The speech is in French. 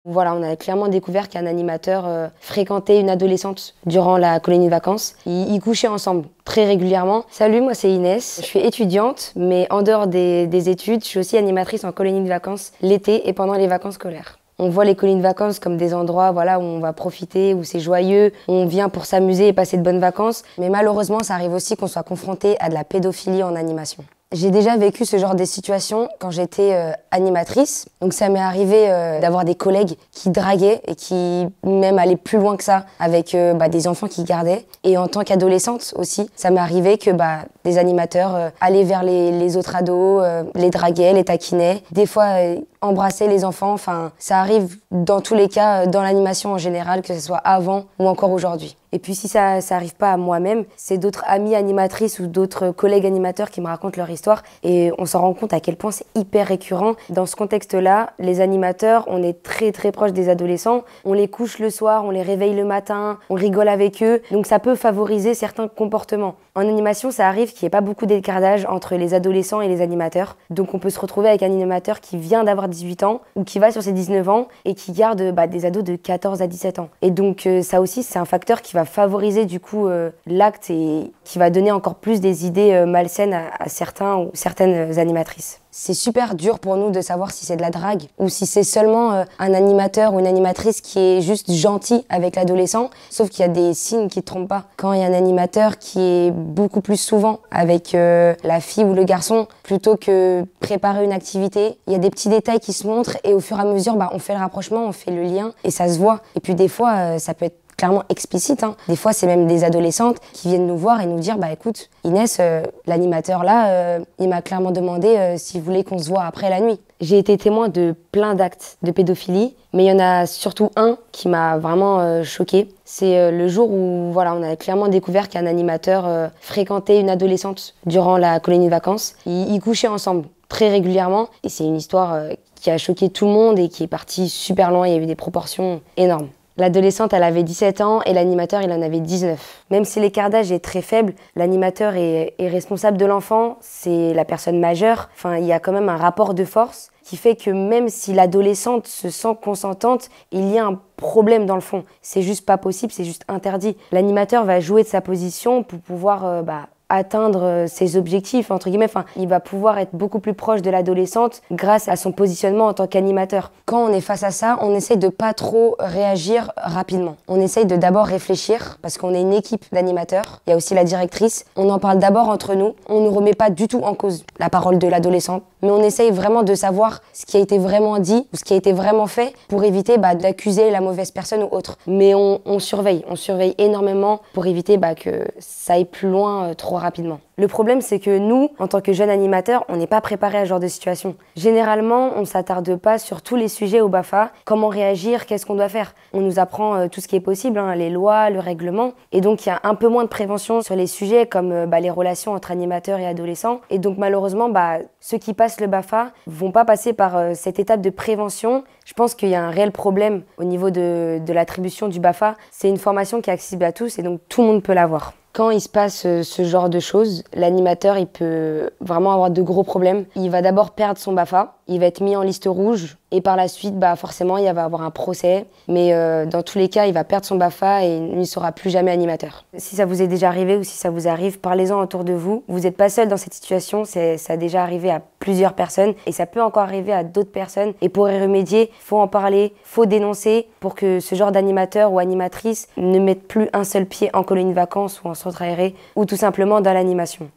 Voilà, on a clairement découvert qu'un animateur fréquentait une adolescente durant la colonie de vacances. Ils couchaient ensemble très régulièrement. Salut, moi c'est Inès, je suis étudiante, mais en dehors des études, je suis aussi animatrice en colonie de vacances l'été et pendant les vacances scolaires. On voit les colonies de vacances comme des endroits voilà, où on va profiter, où c'est joyeux, où on vient pour s'amuser et passer de bonnes vacances. Mais malheureusement, ça arrive aussi qu'on soit confronté à de la pédophilie en animation. J'ai déjà vécu ce genre de situation quand j'étais animatrice. Donc ça m'est arrivé d'avoir des collègues qui draguaient et qui même allaient plus loin que ça avec des enfants qu'ils gardaient. Et en tant qu'adolescente aussi, ça m'est arrivé que des animateurs allaient vers les autres ados, les draguaient, les taquinaient. Des fois, embrasser les enfants. Enfin, ça arrive dans tous les cas dans l'animation en général, que ce soit avant ou encore aujourd'hui. Et puis si ça arrive pas à moi-même, c'est d'autres amies animatrices ou d'autres collègues animateurs qui me racontent leur histoire et on s'en rend compte à quel point c'est hyper récurrent. Dans ce contexte-là, les animateurs, on est très très proche des adolescents, on les couche le soir, on les réveille le matin, on rigole avec eux, donc ça peut favoriser certains comportements. En animation, ça arrive qu'il n'y ait pas beaucoup d'écartage entre les adolescents et les animateurs, donc on peut se retrouver avec un animateur qui vient d'avoir 18 ans ou qui va sur ses 19 ans et qui garde des ados de 14 à 17 ans. Et donc ça aussi, c'est un facteur qui va favoriser du coup l'acte et qui va donner encore plus des idées malsaines à certains ou certaines animatrices. C'est super dur pour nous de savoir si c'est de la drague ou si c'est seulement un animateur ou une animatrice qui est juste gentil avec l'adolescent, sauf qu'il y a des signes qui ne trompent pas. Quand il y a un animateur qui est beaucoup plus souvent avec la fille ou le garçon, plutôt que préparer une activité, il y a des petits détails qui se montrent et au fur et à mesure, on fait le rapprochement, on fait le lien et ça se voit. Et puis des fois, ça peut être clairement explicite. Des fois, c'est même des adolescentes qui viennent nous voir et nous dire écoute, Inès, l'animateur là, il m'a clairement demandé s'il voulait qu'on se voit après la nuit. J'ai été témoin de plein d'actes de pédophilie, mais il y en a surtout un qui m'a vraiment choquée. C'est le jour où on a clairement découvert qu'un animateur fréquentait une adolescente durant la colonie de vacances. Ils couchaient ensemble très régulièrement et c'est une histoire qui a choqué tout le monde et qui est partie super loin. Il y a eu des proportions énormes. L'adolescente, elle avait 17 ans et l'animateur, il en avait 19. Même si l'écart d'âge est très faible, l'animateur est responsable de l'enfant, c'est la personne majeure. Enfin, il y a quand même un rapport de force qui fait que même si l'adolescente se sent consentante, il y a un problème dans le fond. C'est juste pas possible, c'est juste interdit. L'animateur va jouer de sa position pour pouvoir atteindre ses objectifs, entre guillemets. Enfin, il va pouvoir être beaucoup plus proche de l'adolescente grâce à son positionnement en tant qu'animateur. Quand on est face à ça, on essaye de pas trop réagir rapidement. On essaye de d'abord réfléchir, parce qu'on est une équipe d'animateurs. Il y a aussi la directrice. On en parle d'abord entre nous. On ne remet pas du tout en cause la parole de l'adolescente, mais on essaye vraiment de savoir ce qui a été vraiment dit ou ce qui a été vraiment fait pour éviter d'accuser la mauvaise personne ou autre. Mais on surveille énormément pour éviter que ça aille plus loin trop rapidement. Le problème, c'est que nous, en tant que jeunes animateurs, on n'est pas préparés à ce genre de situation. Généralement, on ne s'attarde pas sur tous les sujets au BAFA. Comment réagir, qu'est-ce qu'on doit faire? On nous apprend tout ce qui est possible, les lois, le règlement. Et donc, il y a un peu moins de prévention sur les sujets comme les relations entre animateurs et adolescents. Et donc, malheureusement, ceux qui passent le BAFA vont pas passer par cette étape de prévention. Je pense qu'il y a un réel problème au niveau de l'attribution du BAFA. C'est une formation qui est accessible à tous et donc tout le monde peut l'avoir. Quand il se passe ce genre de choses, l'animateur, il peut vraiment avoir de gros problèmes. Il va d'abord perdre son BAFA, il va être mis en liste rouge et par la suite, forcément, il va avoir un procès. Mais dans tous les cas, il va perdre son BAFA et il ne sera plus jamais animateur. Si ça vous est déjà arrivé ou si ça vous arrive, parlez-en autour de vous. Vous n'êtes pas seul dans cette situation, ça a déjà arrivé à plusieurs personnes et ça peut encore arriver à d'autres personnes. Et pour y remédier, il faut en parler, il faut dénoncer pour que ce genre d'animateur ou animatrice ne mette plus un seul pied en colonie de vacances ou en centre aéré ou tout simplement dans l'animation.